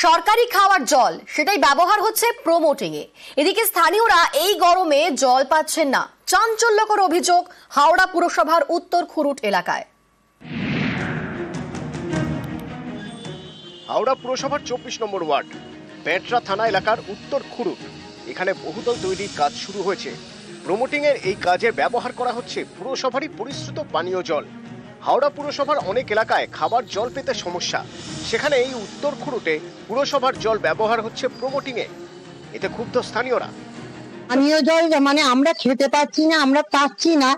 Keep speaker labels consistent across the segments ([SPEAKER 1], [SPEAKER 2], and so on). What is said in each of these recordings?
[SPEAKER 1] সরকারি খাওয়ার জল সেটাই ব্যবহার হচ্ছে প্রমোটিং এ। এদিকে স্থানীয়রা এই গরমে জল পাচ্ছেন না। চাঞ্চল্যকর অভিযোগ হাওড়া পুরসভার উত্তর খুরুট এলাকায়।
[SPEAKER 2] হাওড়া পুরসভার 24 নম্বর ওয়ার্ড পেট্রা থানা এলাকার উত্তর খুরুট, এখানে বহুতল তৈরির কাজ শুরু হয়েছে। প্রমোটিং এর এই কাজে ব্যবহার করা হচ্ছে পুরসভারই পরিশ্রুত পানীয় জল। হাওড়া পুরসভার অনেক এলাকায় খাবার জল পেতে সমস্যা, সেখানে এই উত্তর খুরুটে পুরসভার জল ব্যবহার হচ্ছে প্রমোটিং এ। এতে ক্ষুব্ধ স্থানীয়রা।
[SPEAKER 3] পানীয় জল মানে আমরা খেতে পাচ্ছি না, আমরা পাচ্ছি না,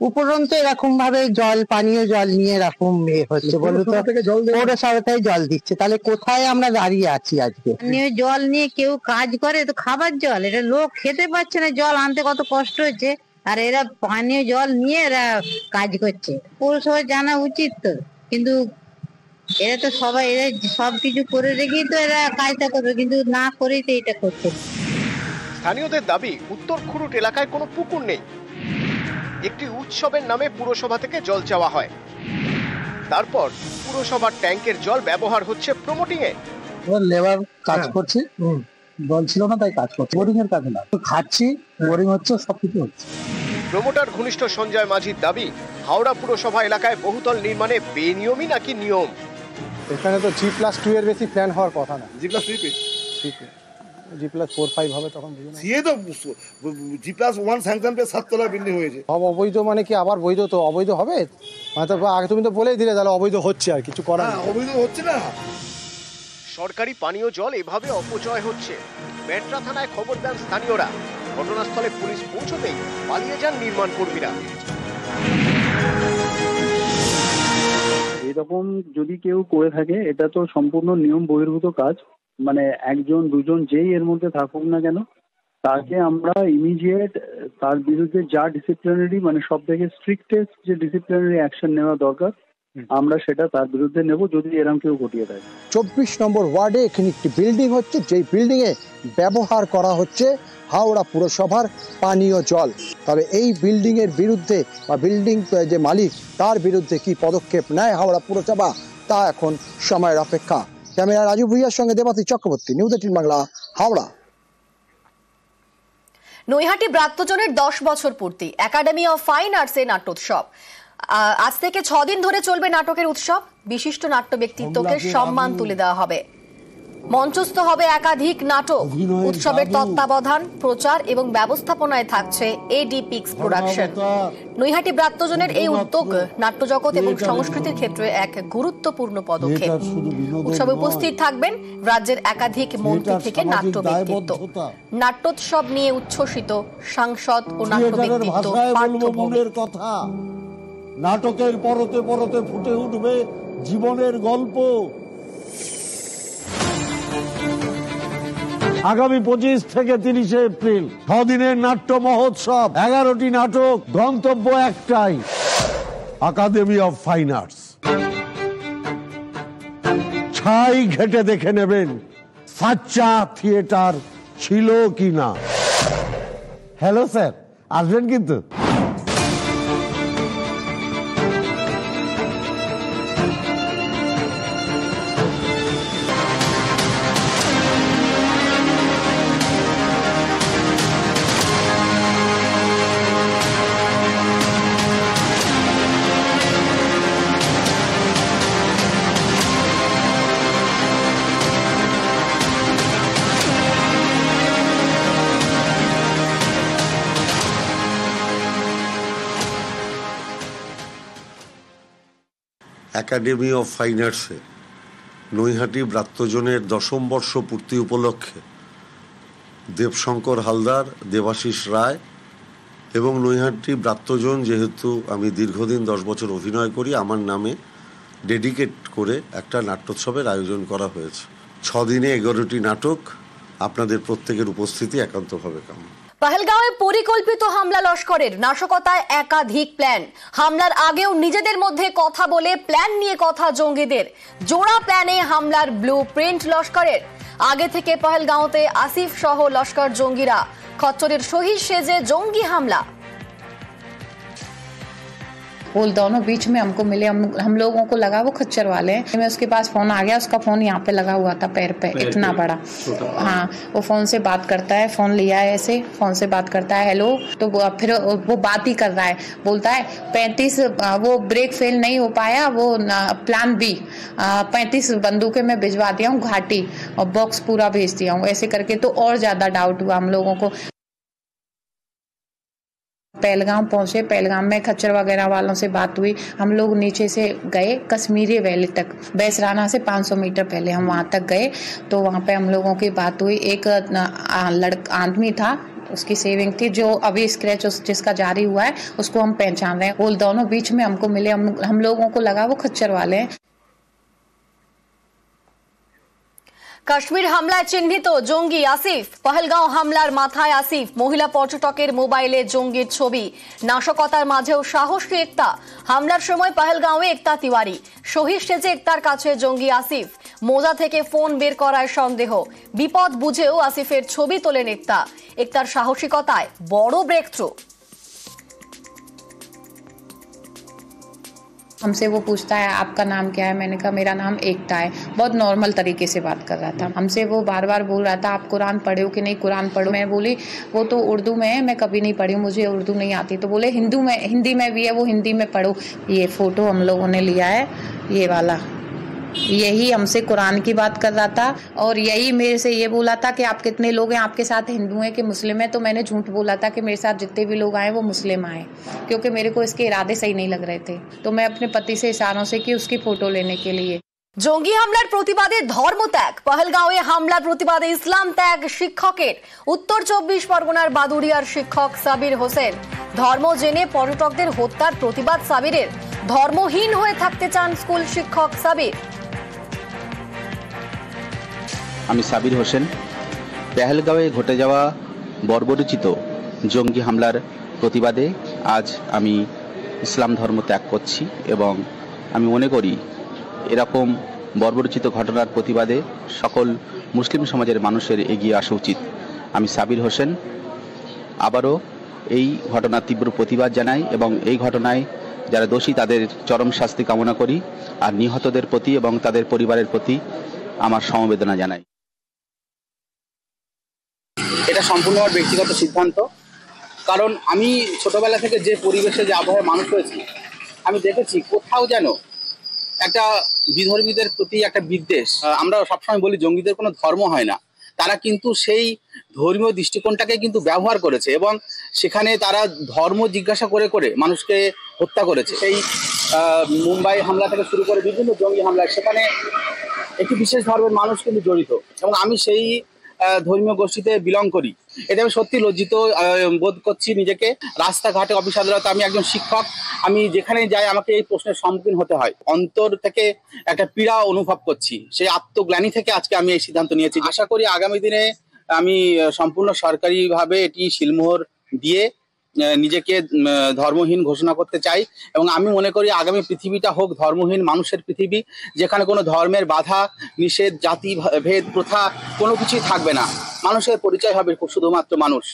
[SPEAKER 3] উপরন্তু এরকম ভাবে জল পানীয় জল নিয়ে এরকম হচ্ছে। পৌরসভা থেকে জল দিচ্ছে, তাহলে কোথায় আমরা দাঁড়িয়ে আছি আজকে?
[SPEAKER 4] পানীয় জল নিয়ে কেউ কাজ করে তো খাবার জল, এটা লোক খেতে পাচ্ছে না, জল আনতে কত কষ্ট হচ্ছে, আর এরা পানীয় জল নিয়ে এরা কাজ করছে। পৌরসভা জানা উচিত তো, কিন্তু এরা তো সবাই এরা সবকিছু করে রেখেই তো এরা কাজটা করবে, কিন্তু না করেই তো এটা করছে।
[SPEAKER 2] স্থানীয়দের দাবি, উত্তর খুরুট এলাকায় কোনো পুকুর নেই। একটি উৎসবের নামে পুরসভা থেকে জল চাওয়া হয়, তারপর পুরসভার ট্যাঙ্কের জল ব্যবহার হচ্ছে প্রমোটিং এ।
[SPEAKER 5] লেবার কাজ করছি, জল ছিল না তাই কাজ করছি, বোরিং এর কাজে না, খাচ্ছি, বোরিং হচ্ছে, সবকিছু হচ্ছে।
[SPEAKER 2] প্রমোটার ঘনিষ্ঠ সঞ্জয় মাঝির দাবি, হাওড়া পুরসভা এলাকায় বহুতল নির্মাণে বেনিয়মই নাকি নিয়ম।
[SPEAKER 5] এখানে তো G+2 এর বেশি প্ল্যান হওয়ার কথা না।
[SPEAKER 6] G+3
[SPEAKER 5] G+4-5 হবে তখন বুঝুন।
[SPEAKER 6] সিএ তো G+1 স্যাংশন পে 7 তলা বিল্ডিং হয়েছে।
[SPEAKER 5] সব অবৈধ মানে কি আবার বৈধ? তো অবৈধ হবে মানে তো আগে তুমি তো বলেই দিলে, তাহলে অবৈধ হচ্ছে, আর কিছু করার নেই।
[SPEAKER 6] অবৈধ হচ্ছে না।
[SPEAKER 2] সরকারি পানীয় জল এভাবে অপচয় হচ্ছে। পেট্রা থানায় খবর দেন স্থানীয়রা। ঘটনাস্থলে পুলিশ পৌঁছতেই পালিয়ে যান নির্মাণ কর্মীরা।
[SPEAKER 7] এরকম যদি কেউ করে থাকে, এটা তো সম্পূর্ণ নিয়ম বহির্ভূত কাজ। মানে একজন দুজন যেই এর মধ্যে থাকুক না কেন, তাকে আমরা ইমিডিয়েট তার বিরুদ্ধে যা ডিসিপ্লিনারি মানে সব থেকে স্ট্রিক্টেস্ট যে ডিসিপ্লিনারি অ্যাকশন নেওয়া দরকার, আমরা সেটা তার বিরুদ্ধে নেব যদি এরকম কেউ ঘটিয়ে দেয়।
[SPEAKER 5] 24 নম্বর ওয়ার্ডে এখানে একটি বিল্ডিং হচ্ছে, যেই বিল্ডিং এ ব্যবহার করা হচ্ছে হাওড়া পুরসভার পানীয় জল। তবে এই বিল্ডিং এর বিরুদ্ধে বা বিল্ডিং যে মালিক তার বিরুদ্ধে কি পদক্ষেপ নেয় হাওড়া পুরসভা, তা এখন সময়ের অপেক্ষা। ক্যামেরা রাজু ভুইয়ার সঙ্গে দেবাতি চক্রবর্তী, নিউজ 18 বাংলা, হাওড়া।
[SPEAKER 1] নৈহাটি ব্রাত্যজনের 10 বছর পূর্তি, একাডেমি অফ ফাইন আর্টসে নাট্যোৎসব। আজ থেকে 6 দিন ধরে চলবে নাটকের উৎসব। বিশিষ্ট নাট্য ব্যক্তিত্বকে সম্মান তুলে দেওয়া হবে। মঞ্চস্থ হবে একাধিক নাটক। উৎসবের তত্ত্বাবধান, প্রচার এবং ব্যবস্থাপনায় থাকছে এডি পিক্স প্রোডাকশন। নৈহাটি ব্রাত্যজনের এই উদ্যোগ নাট্যজগৎ এবং সংস্কৃতির ক্ষেত্রে এক গুরুত্বপূর্ণ পদক্ষেপ। উৎসবে উপস্থিত থাকবেন রাজ্যের একাধিক মন্ত্রী থেকে নাট্য ব্যক্তিত্ব। নাট্যোৎসব নিয়ে উচ্ছ্বসিত সাংসদ ও নাট্য ব্যক্তিত্ব পার্থ ভৌমিক।
[SPEAKER 8] কথা নাটকের পরতে পরতে ফুটে উঠবে জীবনের গল্প। আগামী 25 থেকে 30 এপ্রিল 6 দিনের নাট্য মহোৎসব, 11টি নাটক, গন্তব্য একটাই, একাডেমি অফ ফাইন আর্টস। ছাই ঘেটে দেখে নেবেন সাচ্চা থিয়েটার ছিল কিনা। হ্যালো স্যার, আসবেন কিন্তু।
[SPEAKER 9] একাডেমি অফ ফাইন আর্টসে নৈহাটি ব্রাত্যজনের 10ম বর্ষ পূর্তি উপলক্ষে দেবশঙ্কর হালদার, দেবাশিস রায় এবং নৈহাটি ব্রাত্যজন, যেহেতু আমি দীর্ঘদিন 10 বছর অভিনয় করি, আমার নামে ডেডিকেট করে একটা নাট্যোৎসবের আয়োজন করা হয়েছে। 6 দিনে 11টি নাটক। আপনাদের প্রত্যেকের উপস্থিতি একান্তভাবে কাম্য।
[SPEAKER 1] পহেলগাঁওয়ে পরিকল্পিত হামলা লস্করের, নাশকতায় একাধিক প্ল্যান। হামলার আগেও নিজেদের মধ্যে কথা বলে প্ল্যান নিয়ে কথা জঙ্গিদের। জোড়া প্ল্যানে হামলার ব্লু প্রিন্ট লস্করের। আগে থেকে পহেলগাঁওতে আসিফ সহ লস্কর জঙ্গিরা। খচ্চরের শহীদ সেজে জঙ্গি হামলা।
[SPEAKER 10] वो दोनों बीच में हमको मिले, हम लोगों को लगा वो खच्चर वाले हैं। मैं उसके पास फोन आ गया, उसका फोन यहाँ पे लगा हुआ था पैर पे इतना बड़ा। हाँ, वो फोन से बात करता है, फोन लिया है ऐसे, फोन से बात करता है हेलो, तो फिर वो बात ही कर रहा है, बोलता है 35 वो ब्रेक फेल नहीं हो पाया, वो प्लान बी 35 बंदूकें मैं भिजवा दिया हूँ घाटी और बॉक्स पूरा भेज दिया हूँ, ऐसे करके। तो और ज्यादा डाउट हुआ हम लोगों को। पहलगाम पहुंचे, पहलगाम में खच्चर वगैरह वालों से बात हुई। हम लोग नीचे से गए कश्मीरी वैली तक, बैसराना से 500 मीटर पहले हम वहां तक गए, तो वहां पे हम लोगों की बात हुई। एक आदमी था, उसकी सेविंग थी, जो अभी स्क्रैच जिसका जारी हुआ है उसको हम पहचान रहे हैं। वो दोनों बीच में हमको मिले, हम लोगों को लगा वो खच्चर वाले हैं।
[SPEAKER 1] কাশ্মীর হামলায় চিহ্নিত জঙ্গি আসিফ, পহেলগাঁও হামলার মাথায় আসিফ। মহিলা পর্যটকের মোবাইলে জঙ্গির ছবি। নাশকতার মাঝেও সাহসী একতা। হামলার সময় পহেলগাঁওয়ে একতা তিওয়ারি, শহীদ সেজে একতার কাছে জঙ্গি আসিফ। মোজা থেকে ফোন বের করায় সন্দেহ। বিপদ বুঝেও আসিফের ছবি তোলেন একতা। একতার সাহসিকতায় বড় ব্রেক থ্রু।
[SPEAKER 10] हमसे वो पूछता है आपका नाम क्या है, मैंने कहा मेरा नाम एकता है। बहुत नॉर्मल तरीके से बात कर रहा था। हमसे वो बार बार बोल रहा था आप कुरान पढ़े हो कि नहीं, कुरान पढ़ो। मैं बोली वो तो उर्दू में है, मैं कभी नहीं पढ़ी हूँ, मुझे उर्दू नहीं आती। तो बोले हिंदी में भी है, वो हिंदी में पढ़ो। ये फोटो हम लोगों ने लिया है, ये वाला, यही हमसे कुरान की बात कर रहा था और यही मेरे से ये बोला था कि आप कितने लोग हैं आपके साथ, हिंदू हैं कि मुस्लिम हैं। तो मैंने झूठ बोला था कि मेरे साथ जितने भी लोग आए वो मुस्लिम आए, क्योंकि मेरे को इसके इरादे सही नहीं लग रहे थे। तो मैं अपने पति से इशारों से की उसकी फोटो लेने के लिए।
[SPEAKER 1] জঙ্গি হামলার প্রতিবাদে ধর্মত্যাগ, পহেলগাঁওয়ে হামলার প্রতিবাদে ইসলাম ত্যাগ শিক্ষকের। উত্তর 24 পরগনার বাদুড়িয়ার শিক্ষক সাবির হোসেন ধর্ম জেনে পর্যটকদের হত্যার প্রতিবাদ সাবিরের। ধর্মহীন হয়ে থাকতে চান স্কুল শিক্ষক সাবির।
[SPEAKER 11] আমি সাবির হোসেন, পেহেলগাঁওয়ে ঘটে যাওয়া বর্বরোচিত জঙ্গি হামলার প্রতিবাদে আজ আমি ইসলাম ধর্ম ত্যাগ করছি এবং আমি মনে করি এরকম বর্বরোচিত ঘটনার প্রতিবাদে সকল মুসলিম সমাজের মানুষের এগিয়ে আসা উচিত। আমি সাবির হোসেন আবারও এই ঘটনার তীব্র প্রতিবাদ জানাই এবং এই ঘটনায় যারা দোষী তাদের চরম শাস্তি কামনা করি আর নিহতদের প্রতি এবং তাদের পরিবারের প্রতি আমার সমবেদনা জানাই। এটা সম্পূর্ণ আমার ব্যক্তিগত সিদ্ধান্ত, কারণ আমি ছোটবেলা থেকে যে পরিবেশে যে আবহাওয়ায় মানুষ হয়েছি, আমি দেখেছি কোথাও যেন একটা বিধর্মীদের প্রতি একটা বিদ্বেষ। আমরা সবসময় বলি জঙ্গিদের কোনো ধর্ম হয় না, তারা কিন্তু সেই ধর্মীয় দৃষ্টিকোণটাকে কিন্তু ব্যবহার করেছে এবং সেখানে তারা ধর্ম জিজ্ঞাসা করে করে মানুষকে হত্যা করেছে। সেই মুম্বাই হামলা থেকে শুরু করে বিভিন্ন জঙ্গি হামলায় সেখানে একটি বিশেষ ধর্মের মানুষ কিন্তু জড়িত এবং আমি সেই ধর্মীয় গোষ্ঠীতে বিলং করি। এটা আমি সত্যি লজ্জিত বোধ করছি নিজেকে। রাস্তাঘাটে অফিস আদালতে আমি একজন শিক্ষক, আমি যেখানে যাই আমাকে এই প্রশ্নের সম্মুখীন হতে হয়। অন্তর থেকে একটা পীড়া অনুভব করছি, সেই আত্মগ্লানি থেকে আজকে আমি এই সিদ্ধান্ত নিয়েছি। আশা করি আগামী দিনে আমি সম্পূর্ণ সরকারিভাবে এটি সিলমোহর দিয়ে নিজেকে ধর্মহীন ঘোষণা করতে চাই এবং আমি মনে করি আগামী পৃথিবীটা হোক ধর্মহীন মানুষের পৃথিবী, যেখানে কোনো ধর্মের বাধা নিষেধ জাতি ভেদ প্রথা কোনো কিছুই থাকবে না। মানুষের পরিচয় হবে শুধুমাত্র মানুষ।